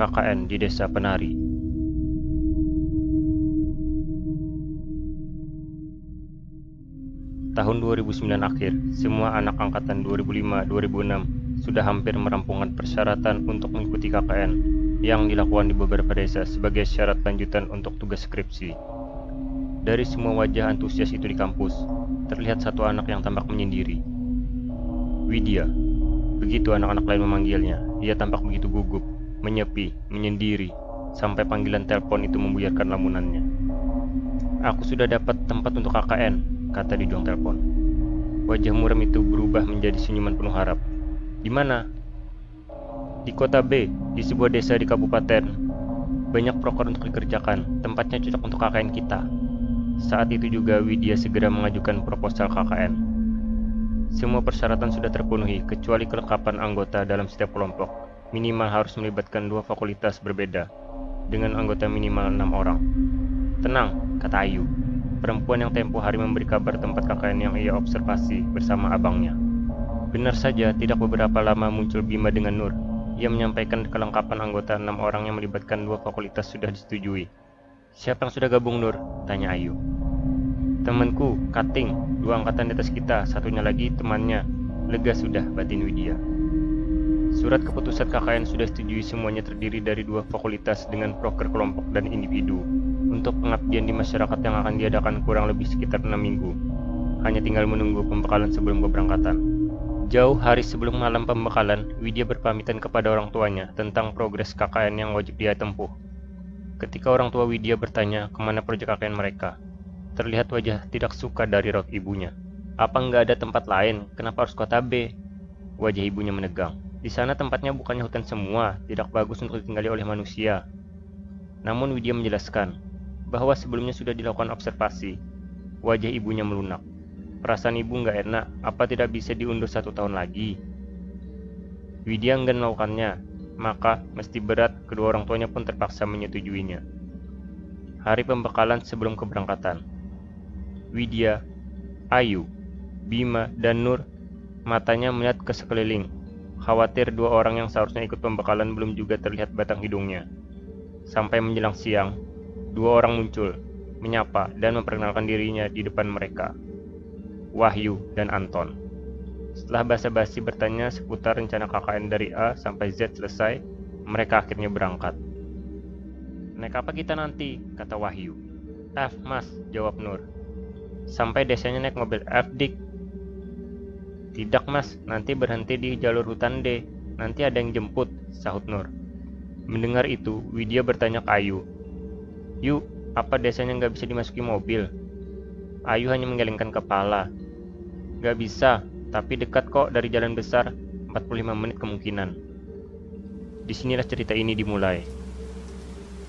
KKN di Desa Penari. Tahun 2009 akhir, semua anak angkatan 2005-2006 sudah hampir merampungkan persyaratan untuk mengikuti KKN yang dilakukan di beberapa desa sebagai syarat lanjutan untuk tugas skripsi. Dari semua wajah antusias itu di kampus, terlihat satu anak yang tampak menyendiri. Widya. Begitu anak-anak lain memanggilnya, ia tampak begitu gugup, menyepi, menyendiri, sampai panggilan telepon itu membuyarkan lamunannya. "Aku sudah dapat tempat untuk KKN," kata di ujung telepon. Wajah muram itu berubah menjadi senyuman penuh harap. "Di mana?" "Di kota B, di sebuah desa di kabupaten. Banyak proker untuk dikerjakan, tempatnya cocok untuk KKN kita." Saat itu juga Widya segera mengajukan proposal KKN. Semua persyaratan sudah terpenuhi kecuali kelengkapan anggota dalam setiap kelompok. Minimal harus melibatkan 2 fakultas berbeda, dengan anggota minimal 6 orang. "Tenang," kata Ayu, perempuan yang tempo hari memberi kabar tempat KKN yang ia observasi bersama abangnya. Benar saja, tidak beberapa lama muncul Bima dengan Nur. Ia menyampaikan kelengkapan anggota 6 orang yang melibatkan 2 fakultas sudah disetujui. "Siapa yang sudah gabung, Nur?" tanya Ayu. "Temanku, Kating, 2 angkatan di atas kita, satunya lagi temannya." "Lega sudah," batin Widya. Surat keputusan KKN sudah disetujui, semuanya terdiri dari 2 fakultas dengan proker kelompok dan individu. Untuk pengabdian di masyarakat yang akan diadakan kurang lebih sekitar 6 minggu. Hanya tinggal menunggu pembekalan sebelum keberangkatan. Jauh hari sebelum malam pembekalan, Widya berpamitan kepada orang tuanya tentang progres KKN yang wajib dia tempuh. Ketika orang tua Widya bertanya kemana proyek KKN mereka, terlihat wajah tidak suka dari raut ibunya. "Apa nggak ada tempat lain? Kenapa harus kota B?" Wajah ibunya menegang. "Di sana tempatnya bukannya hutan semua, tidak bagus untuk ditinggali oleh manusia." Namun Widya menjelaskan bahwa sebelumnya sudah dilakukan observasi. Wajah ibunya melunak. Perasaan ibu nggak enak, apa tidak bisa diundur 1 tahun lagi? Widya enggan melakukannya, maka mesti berat, kedua orang tuanya pun terpaksa menyetujuinya. Hari pembekalan sebelum keberangkatan. Widya, Ayu, Bima, dan Nur matanya melihat ke sekeliling. Khawatir 2 orang yang seharusnya ikut pembekalan belum juga terlihat batang hidungnya. Sampai menjelang siang, 2 orang muncul, menyapa dan memperkenalkan dirinya di depan mereka. Wahyu dan Anton. Setelah basa-basi bertanya seputar rencana KKN dari A sampai Z selesai, mereka akhirnya berangkat. "Naik apa kita nanti?" kata Wahyu. "F, Mas," jawab Nur. "Sampai desanya naik mobil F, Dik." "Tidak, Mas, nanti berhenti di jalur hutan D. Nanti ada yang jemput," sahut Nur. Mendengar itu, Widya bertanya ke Ayu. "Yuk, apa desanya nggak bisa dimasuki mobil?" Ayu hanya menggelengkan kepala. "Nggak bisa, tapi dekat kok dari jalan besar, 45 menit kemungkinan." Disinilah cerita ini dimulai.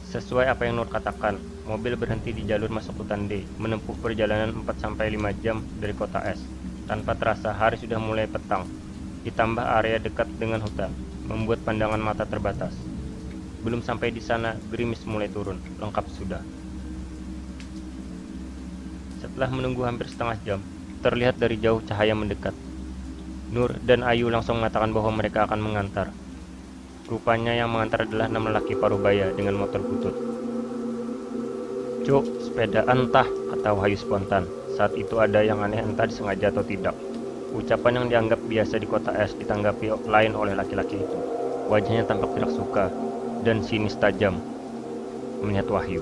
Sesuai apa yang Nur katakan, mobil berhenti di jalur masuk hutan D, menempuh perjalanan 4-5 jam dari kota S. Tanpa terasa hari sudah mulai petang, ditambah area dekat dengan hutan, membuat pandangan mata terbatas. Belum sampai di sana, gerimis mulai turun, lengkap sudah. Setelah menunggu hampir setengah jam, terlihat dari jauh cahaya mendekat. Nur dan Ayu langsung mengatakan bahwa mereka akan mengantar. Rupanya yang mengantar adalah 6 lelaki parubaya dengan motor butut. "Cuk, sepeda entah," kata Wahyu spontan. Saat itu ada yang aneh, entah disengaja atau tidak. Ucapan yang dianggap biasa di kota S ditanggapi lain oleh laki-laki itu. Wajahnya tampak tidak suka dan sinis tajam melihat Wahyu.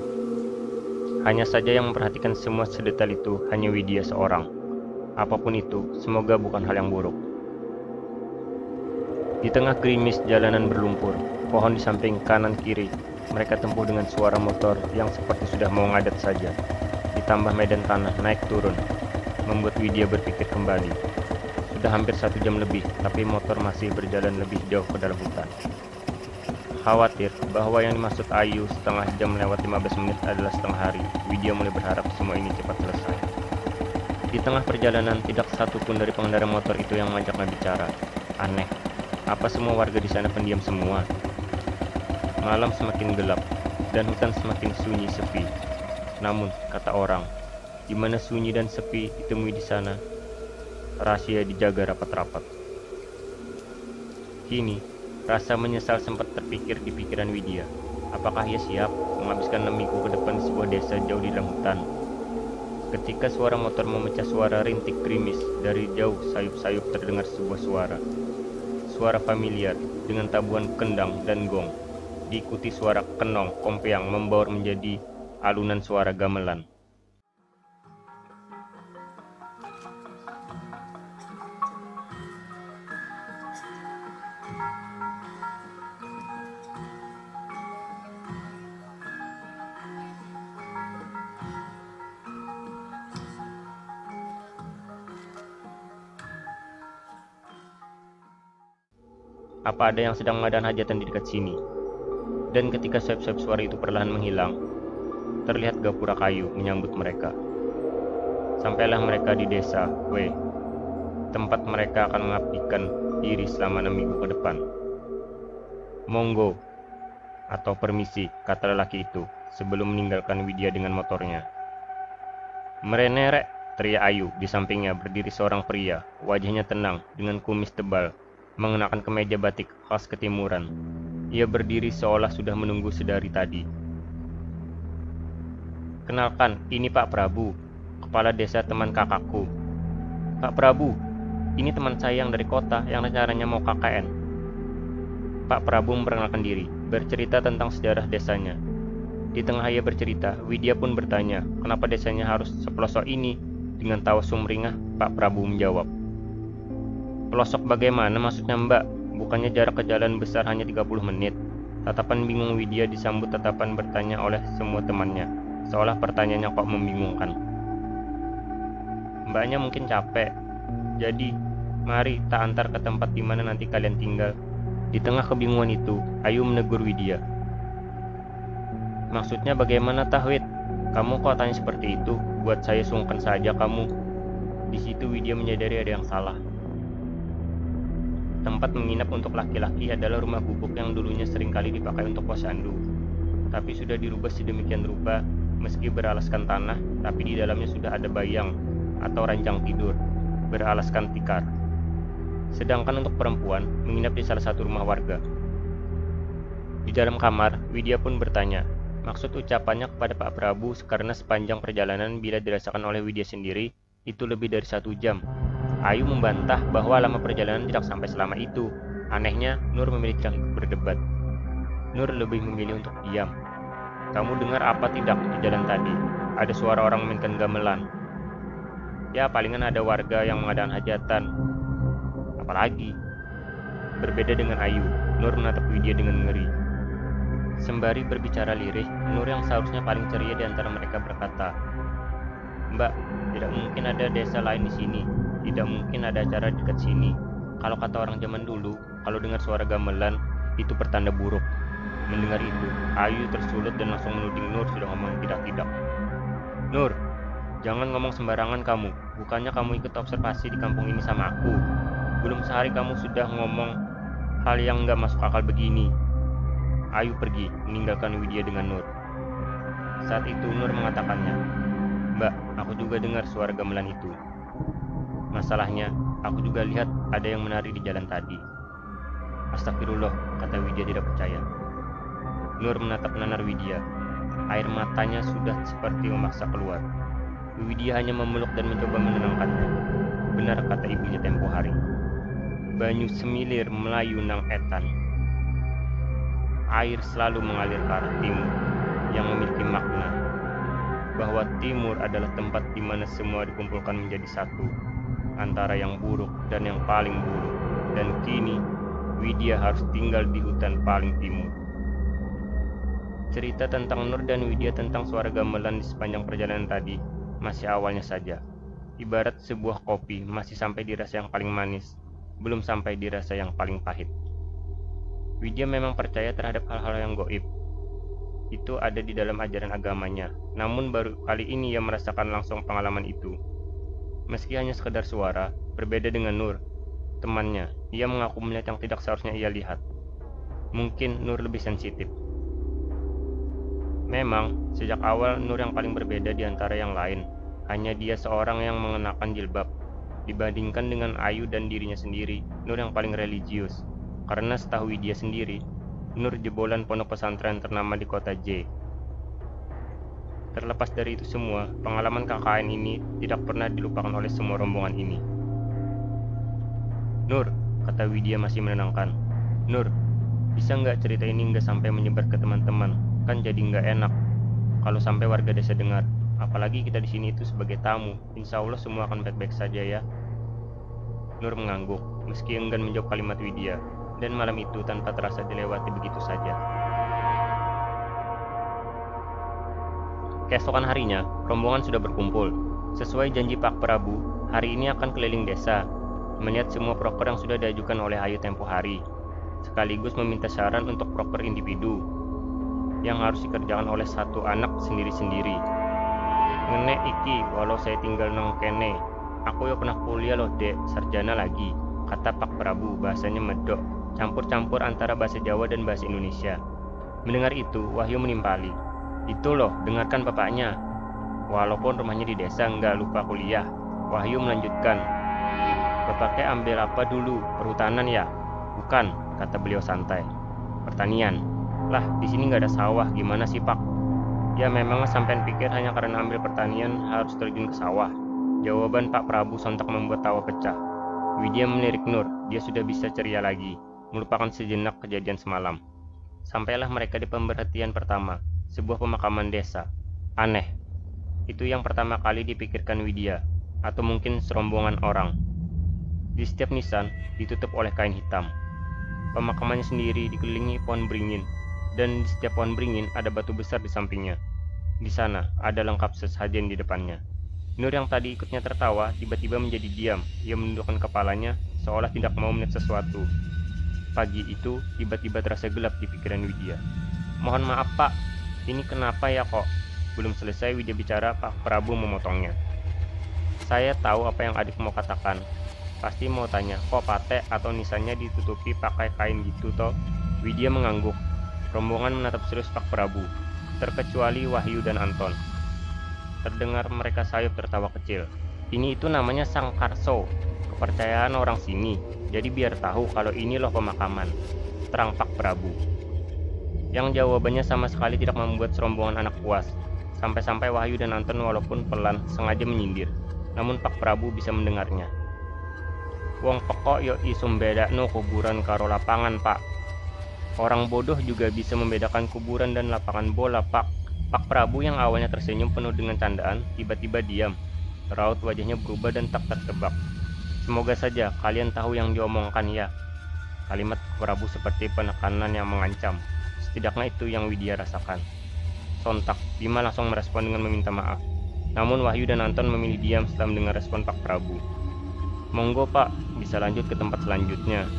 Hanya saja yang memperhatikan semua sedetail itu hanya Widya seorang. Apapun itu, semoga bukan hal yang buruk. Di tengah gerimis jalanan berlumpur, pohon di samping kanan kiri, mereka tempuh dengan suara motor yang seperti sudah mau ngadat saja. Ditambah medan tanah naik turun, membuat Widya berpikir kembali. Sudah hampir 1 jam lebih, tapi motor masih berjalan lebih jauh ke dalam hutan. Khawatir bahwa yang dimaksud Ayu setengah jam lewat 15 menit adalah setengah hari, Widya mulai berharap semua ini cepat selesai. Di tengah perjalanan, tidak satu pun dari pengendara motor itu yang mengajaknya bicara. Aneh, apa semua warga di sana pendiam semua? Malam semakin gelap, dan hutan semakin sunyi sepi. Namun, kata orang, di mana sunyi dan sepi ditemui di sana, rahasia dijaga rapat-rapat. Kini, Rasa menyesal sempat terpikir di pikiran Widya. Apakah ia siap menghabiskan 6 minggu ke depan di sebuah desa jauh di dalam hutan? Ketika suara motor memecah suara rintik gerimis, dari jauh sayup-sayup terdengar sebuah suara. Suara familiar dengan tabuhan kendang dan gong, diikuti suara kenong kompeang membaur menjadi alunan suara gamelan. Apa ada yang sedang mengadakan hajatan di dekat sini? Dan ketika sayup-sayup suara itu perlahan menghilang, terlihat gapura kayu menyambut mereka. Sampailah mereka di desa W, tempat mereka akan mengabdikan diri selama 6 minggu ke depan. Monggo, atau permisi, kata lelaki itu sebelum meninggalkan Widya dengan motornya. Merenerek, teriak Ayu. Di sampingnya berdiri seorang pria, wajahnya tenang dengan kumis tebal, mengenakan kemeja batik khas ketimuran. Ia berdiri seolah sudah menunggu sedari tadi. Kenalkan, ini Pak Prabu, kepala desa teman kakakku. Pak Prabu, ini teman saya yang dari kota yang rencananya mau KKN. Pak Prabu memperkenalkan diri, bercerita tentang sejarah desanya. Di tengah ia bercerita, Widya pun bertanya, kenapa desanya harus sepelosok ini? Dengan tawa sumringah, Pak Prabu menjawab. Pelosok bagaimana maksudnya Mbak? Bukannya jarak ke jalan besar hanya 30 menit? Tatapan bingung Widya disambut tatapan bertanya oleh semua temannya, seolah pertanyaannya kok membingungkan. Mbaknya mungkin capek, jadi mari tak antar ke tempat di mana nanti kalian tinggal. Di tengah kebingungan itu, Ayu menegur Widya. Maksudnya bagaimana Tahwid? Kamu kok tanya seperti itu? Buat saya sungkan saja kamu. Di situ Widya menyadari ada yang salah. Tempat menginap untuk laki-laki adalah rumah gubuk yang dulunya seringkali dipakai untuk posyandu. Tapi sudah dirubah sedemikian rupa, meski beralaskan tanah, tapi di dalamnya sudah ada bayang atau ranjang tidur, beralaskan tikar. Sedangkan untuk perempuan, menginap di salah satu rumah warga. Di dalam kamar, Widya pun bertanya, maksud ucapannya kepada Pak Prabu karena sepanjang perjalanan bila dirasakan oleh Widya sendiri, itu lebih dari 1 jam. Ayu membantah bahwa lama perjalanan tidak sampai selama itu. Anehnya, Nur memilih tidak ikut berdebat. Nur lebih memilih untuk diam. Kamu dengar apa tidak di jalan tadi? Ada suara orang memainkan gamelan. Ya, palingan ada warga yang mengadakan hajatan. Apalagi? Berbeda dengan Ayu, Nur menatap Widya dengan ngeri. Sembari berbicara lirih, Nur yang seharusnya paling ceria di antara mereka berkata, Mbak, tidak mungkin ada desa lain di sini. Tidak mungkin ada acara dekat sini. Kalau kata orang zaman dulu, kalau dengar suara gamelan, itu pertanda buruk. Mendengar itu, Ayu tersulut dan langsung menuding Nur sudah ngomong tidak-tidak. Nur, jangan ngomong sembarangan kamu. Bukannya kamu ikut observasi di kampung ini sama aku. Belum sehari kamu sudah ngomong hal yang gak masuk akal begini. Ayu pergi, meninggalkan Widya dengan Nur. Saat itu Nur mengatakannya, Mbak, aku juga dengar suara gamelan itu. Masalahnya, aku juga lihat ada yang menari di jalan tadi. Astagfirullah, kata Widya tidak percaya. Nur menatap nanar Widya. Air matanya sudah seperti memaksa keluar. Widya hanya memeluk dan mencoba menenangkannya. Benar kata ibunya tempo hari. Banyu semilir melayu nang etan. Air selalu mengalir ke arah timur, yang memiliki makna bahwa timur adalah tempat di mana semua dikumpulkan menjadi satu, antara yang buruk dan yang paling buruk. Dan kini Widya harus tinggal di hutan paling timur. Cerita tentang Nur dan Widya tentang suara gamelan di sepanjang perjalanan tadi masih awalnya saja. Ibarat sebuah kopi masih sampai di rasa yang paling manis, belum sampai di rasa yang paling pahit. Widya memang percaya terhadap hal-hal yang gaib. Itu ada di dalam ajaran agamanya, namun baru kali ini ia merasakan langsung pengalaman itu. Meski hanya sekedar suara, berbeda dengan Nur, temannya, ia mengaku melihat yang tidak seharusnya ia lihat. Mungkin Nur lebih sensitif. Memang, sejak awal Nur yang paling berbeda di antara yang lain. Hanya dia seorang yang mengenakan jilbab. Dibandingkan dengan Ayu dan dirinya sendiri, Nur yang paling religius. karena setahu Widya sendiri, Nur jebolan pondok pesantren ternama di kota J. Terlepas dari itu semua, pengalaman KKN ini tidak pernah dilupakan oleh semua rombongan ini. Nur, kata Widya masih menenangkan. Nur, bisa nggak cerita ini nggak sampai menyebar ke teman-teman? Kan jadi nggak enak kalau sampai warga desa dengar. Apalagi kita di sini itu sebagai tamu. Insya Allah semua akan baik-baik saja ya. Nur mengangguk, meski enggan menjawab kalimat Widya. Dan malam itu tanpa terasa dilewati begitu saja. Keesokan harinya, rombongan sudah berkumpul. Sesuai janji Pak Prabu, hari ini akan keliling desa, melihat semua proker yang sudah diajukan oleh Ayu tempo hari, sekaligus meminta saran untuk proker individu yang harus dikerjakan oleh satu anak sendiri-sendiri. Ngenek iki, walau saya tinggal nang kene, aku ya pernah kuliah loh dek, sarjana lagi, kata Pak Prabu, bahasanya medok, campur-campur antara bahasa Jawa dan bahasa Indonesia. Mendengar itu, Wahyu menimpali. Itu loh, dengarkan bapaknya. Walaupun rumahnya di desa, nggak lupa kuliah. Wahyu melanjutkan. Bapaknya ambil apa dulu? Perhutanan ya? Bukan, kata beliau santai. Pertanian. Lah, di sini nggak ada sawah, gimana sih Pak? Ya memang sampean pikir hanya karena ambil pertanian harus terjun ke sawah. Jawaban Pak Prabu sontak membuat tawa pecah. Widya melirik Nur, dia sudah bisa ceria lagi, melupakan sejenak kejadian semalam. Sampailah mereka di pemberhentian pertama, sebuah pemakaman desa. Aneh. Itu yang pertama kali dipikirkan Widya, atau mungkin serombongan orang. Di setiap nisan ditutup oleh kain hitam. Pemakamannya sendiri dikelilingi pohon beringin, dan di setiap pohon beringin ada batu besar di sampingnya. Di sana ada lengkap sesajen di depannya. Nur yang tadi ikutnya tertawa tiba-tiba menjadi diam. Ia menundukkan kepalanya seolah tidak mau melihat sesuatu. Pagi itu tiba-tiba terasa gelap di pikiran Widya. Mohon maaf Pak, ini kenapa ya kok? Belum selesai Widya bicara, Pak Prabu memotongnya. Saya tahu apa yang adik mau katakan. Pasti mau tanya, kok pate atau nisannya ditutupi pakai kain gitu toh? Widya mengangguk. Rombongan menatap serius Pak Prabu, terkecuali Wahyu dan Anton. Terdengar mereka sayup tertawa kecil. Ini itu namanya sangkarso, kepercayaan orang sini. Jadi biar tahu kalau ini loh pemakaman, terang Pak Prabu. Yang jawabannya sama sekali tidak membuat serombongan anak puas. Sampai-sampai Wahyu dan Anton walaupun pelan sengaja menyindir, namun Pak Prabu bisa mendengarnya. Wong pekok yo isum bedakno kuburan karo lapangan Pak. Orang bodoh juga bisa membedakan kuburan dan lapangan bola Pak. Pak Prabu yang awalnya tersenyum penuh dengan candaan, tiba-tiba diam. Raut wajahnya berubah dan tak tertebak. Semoga saja kalian tahu yang diomongkan ya. Kalimat Prabu seperti penekanan yang mengancam. Setidaknya itu yang Widya rasakan. Sontak, Bima langsung merespon dengan meminta maaf. Namun Wahyu dan Anton memilih diam setelah mendengar respon Pak Prabu. Monggo Pak, bisa lanjut ke tempat selanjutnya.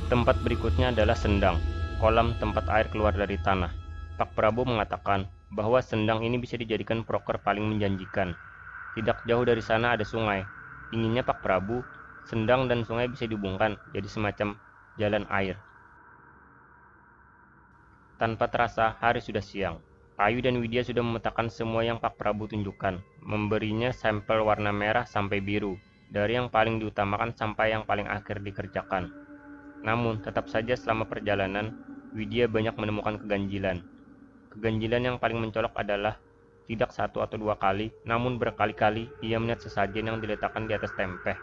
Tempat berikutnya adalah sendang, kolam tempat air keluar dari tanah. Pak Prabu mengatakan bahwa sendang ini bisa dijadikan proker paling menjanjikan. Tidak jauh dari sana ada sungai. Inginnya Pak Prabu, sendang dan sungai bisa dihubungkan jadi semacam jalan air. Tanpa terasa, hari sudah siang. Ayu dan Widya sudah memetakan semua yang Pak Prabu tunjukkan, memberinya sampel warna merah sampai biru, dari yang paling diutamakan sampai yang paling akhir dikerjakan. Namun, tetap saja selama perjalanan, Widya banyak menemukan keganjilan. Keganjilan yang paling mencolok adalah tidak satu atau dua kali, namun berkali-kali ia melihat sesajen yang diletakkan di atas tempeh,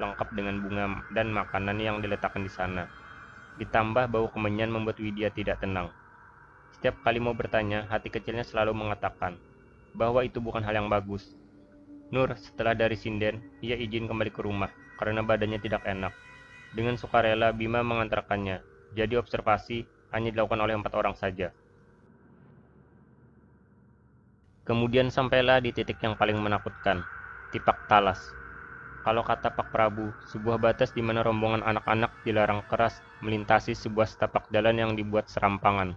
lengkap dengan bunga dan makanan yang diletakkan di sana. Ditambah bau kemenyan membuat Widya tidak tenang. Setiap kali mau bertanya, hati kecilnya selalu mengatakan bahwa itu bukan hal yang bagus. Nur, setelah dari sinden, ia izin kembali ke rumah karena badannya tidak enak. Dengan sukarela, Bima mengantarkannya. Jadi observasi hanya dilakukan oleh 4 orang saja. Kemudian sampailah di titik yang paling menakutkan, Tipak Talas. Kalau kata Pak Prabu, sebuah batas di mana rombongan anak-anak dilarang keras melintasi sebuah setapak jalan yang dibuat serampangan.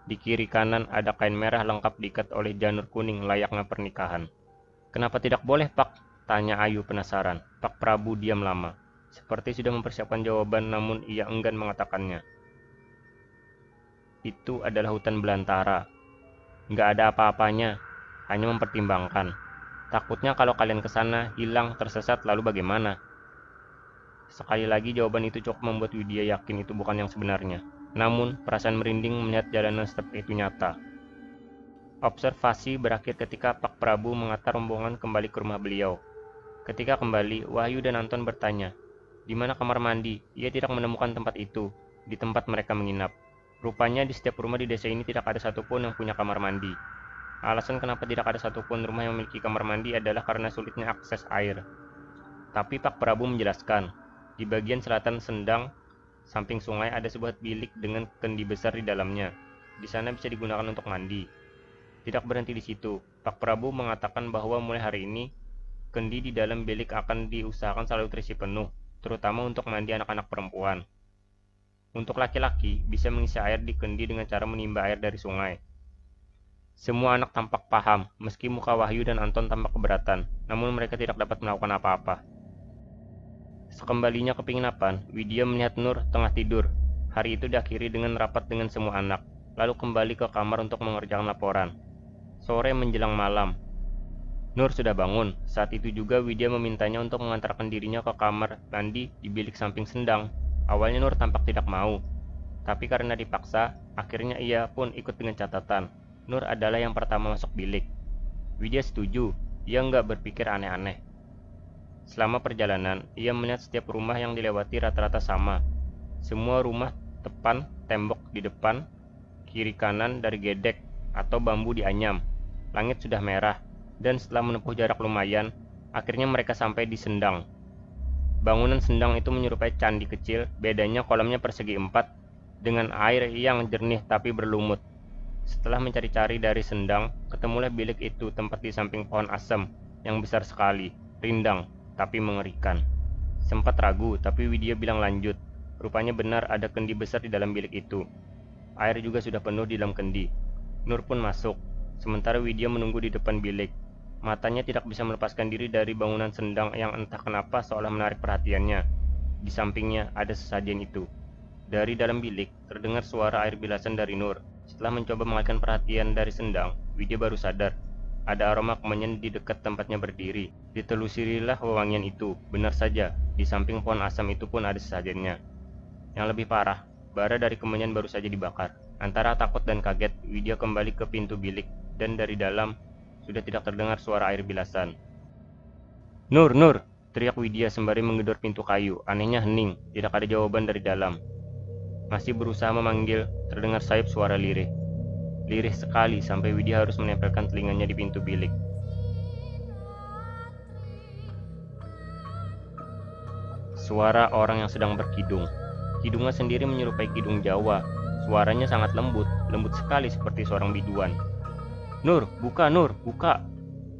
Di kiri kanan ada kain merah lengkap diikat oleh janur kuning layaknya pernikahan. Kenapa tidak boleh Pak? Tanya Ayu penasaran. Pak Prabu diam lama, seperti sudah mempersiapkan jawaban namun ia enggan mengatakannya. Itu adalah hutan belantara. Nggak ada apa-apanya, hanya mempertimbangkan. Takutnya kalau kalian ke sana hilang, tersesat lalu bagaimana? Sekali lagi jawaban itu cukup membuat Widya yakin itu bukan yang sebenarnya. Namun, perasaan merinding melihat jalanan seperti itu nyata. Observasi berakhir ketika Pak Prabu mengantar rombongan kembali ke rumah beliau. Ketika kembali, Wahyu dan Anton bertanya, "Di mana kamar mandi?" Ia tidak menemukan tempat itu, di tempat mereka menginap. Rupanya di setiap rumah di desa ini tidak ada satupun yang punya kamar mandi. Alasan kenapa tidak ada satupun rumah yang memiliki kamar mandi adalah karena sulitnya akses air. Tapi Pak Prabu menjelaskan, di bagian selatan Sendang, samping sungai ada sebuah bilik dengan kendi besar di dalamnya. Di sana bisa digunakan untuk mandi. Tidak berhenti di situ, Pak Prabu mengatakan bahwa mulai hari ini, kendi di dalam bilik akan diusahakan selalu terisi penuh, terutama untuk mandi anak-anak perempuan. Untuk laki-laki, bisa mengisi air di kendi dengan cara menimba air dari sungai. Semua anak tampak paham, meski muka Wahyu dan Anton tampak keberatan, namun mereka tidak dapat melakukan apa-apa. Sekembalinya ke penginapan, Widya melihat Nur tengah tidur. Hari itu diakhiri dengan rapat dengan semua anak, lalu kembali ke kamar untuk mengerjakan laporan. Sore menjelang malam, Nur sudah bangun. Saat itu juga Widya memintanya untuk mengantarkan dirinya ke kamar mandi di bilik samping Sendang. Awalnya Nur tampak tidak mau, tapi karena dipaksa, akhirnya ia pun ikut dengan catatan. Nur adalah yang pertama masuk bilik. Widya setuju, ia nggak berpikir aneh-aneh. Selama perjalanan, ia melihat setiap rumah yang dilewati rata-rata sama. Semua rumah depan, tembok di depan, kiri kanan dari gedek atau bambu dianyam. Langit sudah merah, dan setelah menempuh jarak lumayan, akhirnya mereka sampai di Sendang. Bangunan Sendang itu menyerupai candi kecil, bedanya kolamnya persegi 4, dengan air yang jernih tapi berlumut. Setelah mencari-cari dari Sendang, ketemulah bilik itu, tempat di samping pohon asem, yang besar sekali, rindang, tapi mengerikan. Sempat ragu, tapi Widya bilang lanjut. Rupanya benar ada kendi besar di dalam bilik itu. Air juga sudah penuh di dalam kendi. Nur pun masuk, sementara Widya menunggu di depan bilik. Matanya tidak bisa melepaskan diri dari bangunan Sendang yang entah kenapa seolah menarik perhatiannya. Di sampingnya ada sesajen itu. Dari dalam bilik, terdengar suara air bilasan dari Nur. Setelah mencoba mengalihkan perhatian dari Sendang, Widya baru sadar. Ada aroma kemenyan di dekat tempatnya berdiri. Ditelusurilah wewangian itu. Benar saja, di samping pohon asam itu pun ada sesajennya. Yang lebih parah, bara dari kemenyan baru saja dibakar. Antara takut dan kaget, Widya kembali ke pintu bilik, dan dari dalam sudah tidak terdengar suara air bilasan. "Nur, Nur!" teriak Widya sembari menggedor pintu kayu. Anehnya hening, tidak ada jawaban dari dalam. Masih berusaha memanggil, terdengar sayup suara lirih. Lirih sekali sampai Widya harus menempelkan telinganya di pintu bilik. Suara orang yang sedang berkidung. Kidungnya sendiri menyerupai kidung Jawa. Suaranya sangat lembut, lembut sekali seperti seorang biduan. "Nur, buka Nur, buka!"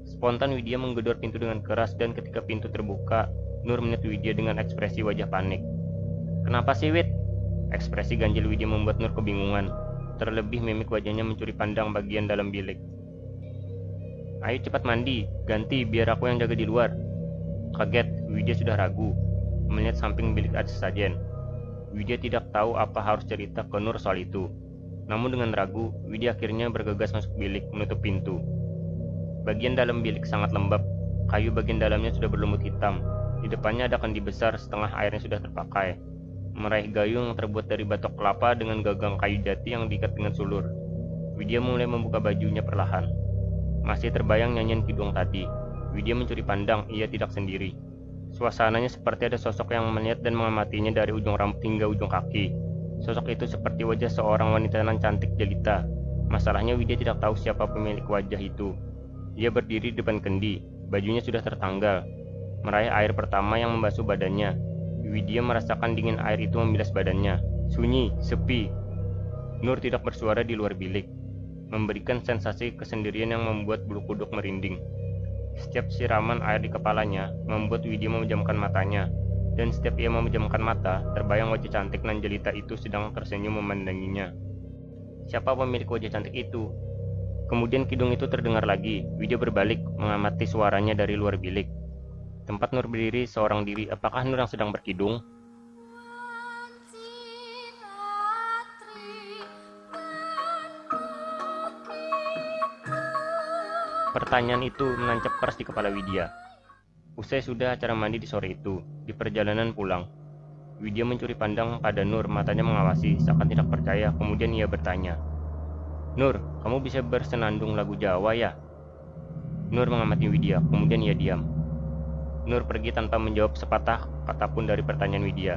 Spontan Widya menggedor pintu dengan keras, dan ketika pintu terbuka, Nur melihat Widya dengan ekspresi wajah panik. "Kenapa sih, Wid?" Ekspresi ganjil Widya membuat Nur kebingungan. Terlebih mimik wajahnya mencuri pandang bagian dalam bilik. "Ayo cepat mandi, ganti biar aku yang jaga di luar." Kaget, Widya sudah ragu. Melihat samping bilik ada sesajen. Widya tidak tahu apa harus cerita ke Nur soal itu. Namun dengan ragu, Widya akhirnya bergegas masuk bilik, menutup pintu. Bagian dalam bilik sangat lembab. Kayu bagian dalamnya sudah berlumut hitam. Di depannya ada kendi besar, setengah airnya sudah terpakai. Meraih gayung yang terbuat dari batok kelapa dengan gagang kayu jati yang diikat dengan sulur. Widya mulai membuka bajunya perlahan. Masih terbayang nyanyian kidung tadi. Widya mencuri pandang, ia tidak sendiri. Suasananya seperti ada sosok yang melihat dan mengamatinya dari ujung rambut hingga ujung kaki. Sosok itu seperti wajah seorang wanita nan cantik jelita. Masalahnya Widya tidak tahu siapa pemilik wajah itu. Ia berdiri di depan kendi, bajunya sudah tertanggal. Meraih air pertama yang membasuh badannya. Widya merasakan dingin air itu membilas badannya. Sunyi, sepi. Nur tidak bersuara di luar bilik, memberikan sensasi kesendirian yang membuat bulu kuduk merinding. Setiap siraman air di kepalanya membuat Widya memejamkan matanya, dan setiap ia memejamkan mata, terbayang wajah cantik nan jelita itu sedang tersenyum memandanginya. Siapa pemilik wajah cantik itu? Kemudian kidung itu terdengar lagi. Widya berbalik, mengamati suaranya dari luar bilik. Tempat Nur berdiri seorang diri. Apakah Nur yang sedang berkidung? Pertanyaan itu menancap keras di kepala Widya. Usai sudah acara mandi di sore itu, Di perjalanan pulang, Widya mencuri pandang pada Nur, matanya mengawasi, seakan tidak percaya. Kemudian ia bertanya, "Nur, kamu bisa bersenandung lagu Jawa ya?" Nur mengamati Widya, kemudian ia diam. Nur pergi tanpa menjawab sepatah kata pun dari pertanyaan Widya.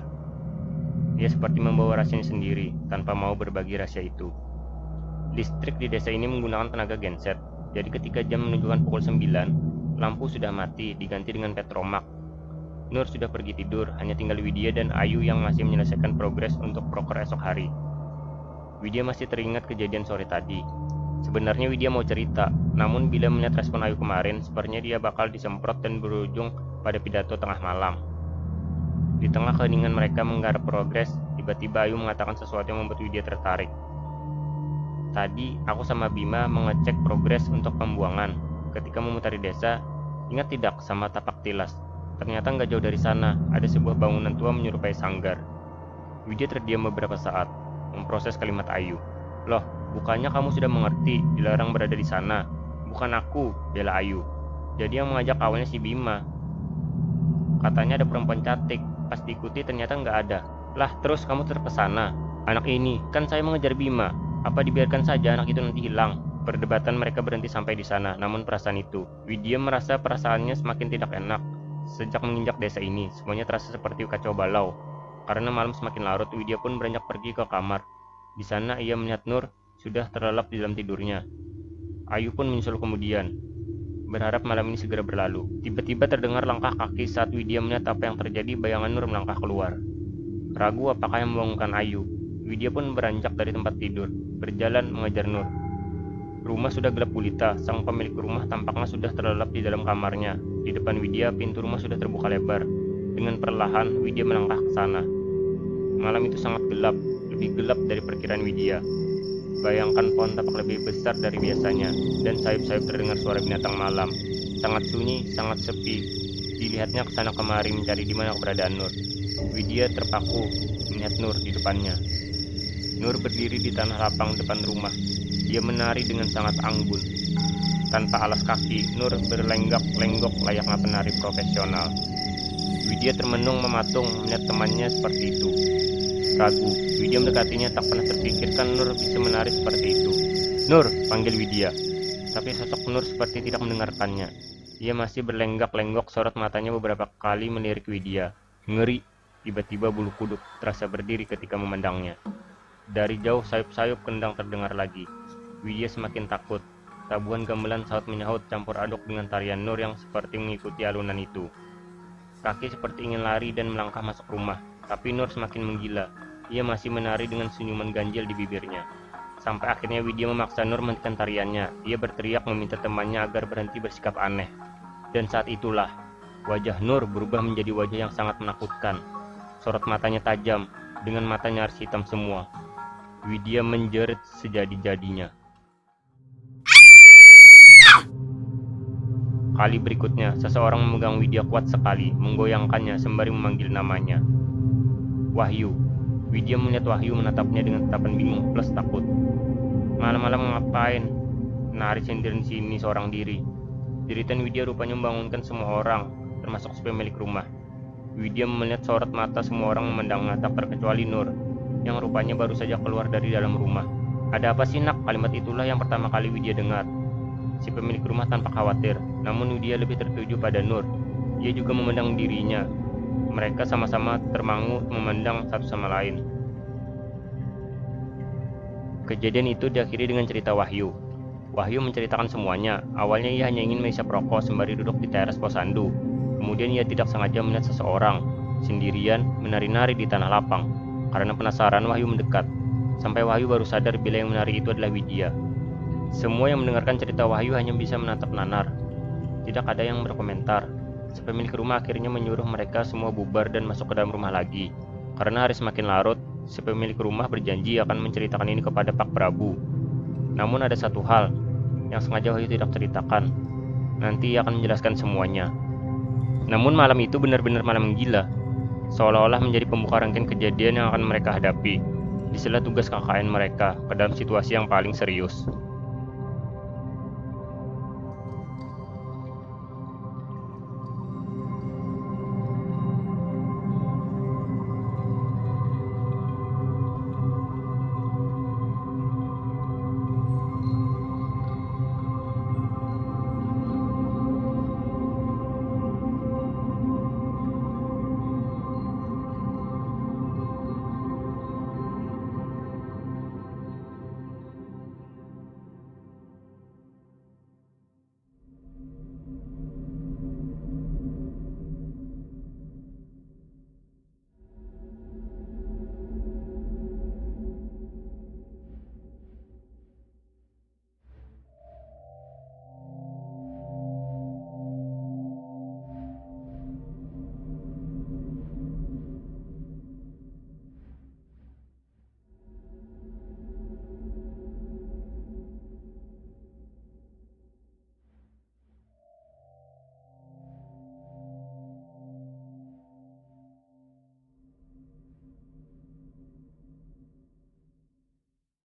Ia seperti membawa rahasianya sendiri, tanpa mau berbagi rahasia itu. Listrik di desa ini menggunakan tenaga genset, jadi ketika jam menunjukkan pukul 9, lampu sudah mati, diganti dengan petromak. Nur sudah pergi tidur, hanya tinggal Widya dan Ayu yang masih menyelesaikan progres untuk proker esok hari. Widya masih teringat kejadian sore tadi. Sebenarnya Widya mau cerita, namun bila melihat respon Ayu kemarin, sepertinya dia bakal disemprot dan berujung pada pidato tengah malam. Di tengah keheningan mereka menggarap progres, tiba-tiba Ayu mengatakan sesuatu yang membuat Widya tertarik. "Tadi aku sama Bima mengecek progres untuk pembuangan. Ketika memutari desa, ingat tidak sama tapak tilas? Ternyata nggak jauh dari sana, ada sebuah bangunan tua menyerupai sanggar." Widya terdiam beberapa saat, memproses kalimat Ayu. "Loh, bukannya kamu sudah mengerti, dilarang berada di sana?" "Bukan aku," bela Ayu. "Jadi yang mengajak awalnya si Bima. Katanya ada perempuan cantik, pas diikuti ternyata nggak ada." "Lah, terus kamu terpesona? Anak ini, kan saya mengejar Bima. Apa dibiarkan saja anak itu nanti hilang?" Perdebatan mereka berhenti sampai di sana, namun perasaan itu, Widya merasa perasaannya semakin tidak enak. Sejak menginjak desa ini, semuanya terasa seperti kacau balau. Karena malam semakin larut, Widya pun beranjak pergi ke kamar. Di sana ia melihat Nur sudah terlelap di dalam tidurnya. Ayu pun menyusul kemudian, berharap malam ini segera berlalu. Tiba-tiba terdengar langkah kaki. Saat Widya melihat apa yang terjadi, bayangan Nur melangkah keluar. Ragu apakah yang membangunkan Ayu, Widya pun beranjak dari tempat tidur, berjalan mengejar Nur. Rumah sudah gelap gulita, sang pemilik rumah tampaknya sudah terlelap di dalam kamarnya. Di depan Widya, pintu rumah sudah terbuka lebar. Dengan perlahan, Widya melangkah ke sana. Malam itu sangat gelap, lebih gelap dari perkiraan Widya. Bayangkan pohon tampak lebih besar dari biasanya, dan sayup-sayup terdengar suara binatang malam. Sangat sunyi, sangat sepi. Dilihatnya ke sana kemari mencari di mana keberadaan Nur. Widya terpaku melihat Nur di depannya. Nur berdiri di tanah lapang depan rumah. Dia menari dengan sangat anggun. Tanpa alas kaki, Nur berlenggak-lenggok layaknya penari profesional. Widya termenung mematung melihat temannya seperti itu. Ragu, Widya mendekatinya, tak pernah terpikirkan Nur bisa menari seperti itu. "Nur," panggil Widya. Tapi sosok Nur seperti tidak mendengarkannya. Ia masih berlenggak-lenggok, sorot matanya beberapa kali melirik Widya. Ngeri, tiba-tiba bulu kuduk terasa berdiri ketika memandangnya. Dari jauh sayup-sayup kendang terdengar lagi. Widya semakin takut. Tabuhan gamelan saut menyahut campur aduk dengan tarian Nur yang seperti mengikuti alunan itu. Kaki seperti ingin lari dan melangkah masuk rumah, tapi Nur semakin menggila. Ia masih menari dengan senyuman ganjil di bibirnya. Sampai akhirnya Widya memaksa Nur menghentikan tariannya. Ia berteriak meminta temannya agar berhenti bersikap aneh. Dan saat itulah, wajah Nur berubah menjadi wajah yang sangat menakutkan. Sorot matanya tajam, dengan mata nyaris hitam semua. Widya menjerit sejadi-jadinya. Kali berikutnya, seseorang memegang Widya kuat sekali, menggoyangkannya sembari memanggil namanya. "Wahyu." Widya melihat Wahyu menatapnya dengan tatapan bingung plus takut. "Malam-malam ngapain? Nari sendirian di sini seorang diri." Jeritan Widya rupanya membangunkan semua orang, termasuk si pemilik rumah. Widya melihat sorot mata semua orang memandangnya, tak terkecuali Nur, yang rupanya baru saja keluar dari dalam rumah. "Ada apa sih, Nak?" Kalimat itulah yang pertama kali Widya dengar. Si pemilik rumah tampak khawatir, namun Widya lebih tertuju pada Nur. Ia juga memandang dirinya. Mereka sama-sama termangu memandang satu sama lain. Kejadian itu diakhiri dengan cerita Wahyu. Wahyu menceritakan semuanya. Awalnya ia hanya ingin menghisap rokok sembari duduk di teras posyandu. Kemudian ia tidak sengaja melihat seseorang sendirian menari-nari di tanah lapang. Karena penasaran, Wahyu mendekat. Sampai Wahyu baru sadar bila yang menari itu adalah Widya. Semua yang mendengarkan cerita Wahyu hanya bisa menatap nanar. Tidak ada yang berkomentar. Si pemilik rumah akhirnya menyuruh mereka semua bubar dan masuk ke dalam rumah lagi. Karena hari semakin larut, si pemilik rumah berjanji akan menceritakan ini kepada Pak Prabu. Namun ada satu hal yang sengaja Wahyu tidak ceritakan. Nanti ia akan menjelaskan semuanya. Namun malam itu benar-benar malam gila. Seolah-olah menjadi pembuka rangkaian kejadian yang akan mereka hadapi di sela tugas KKN mereka ke dalam situasi yang paling serius.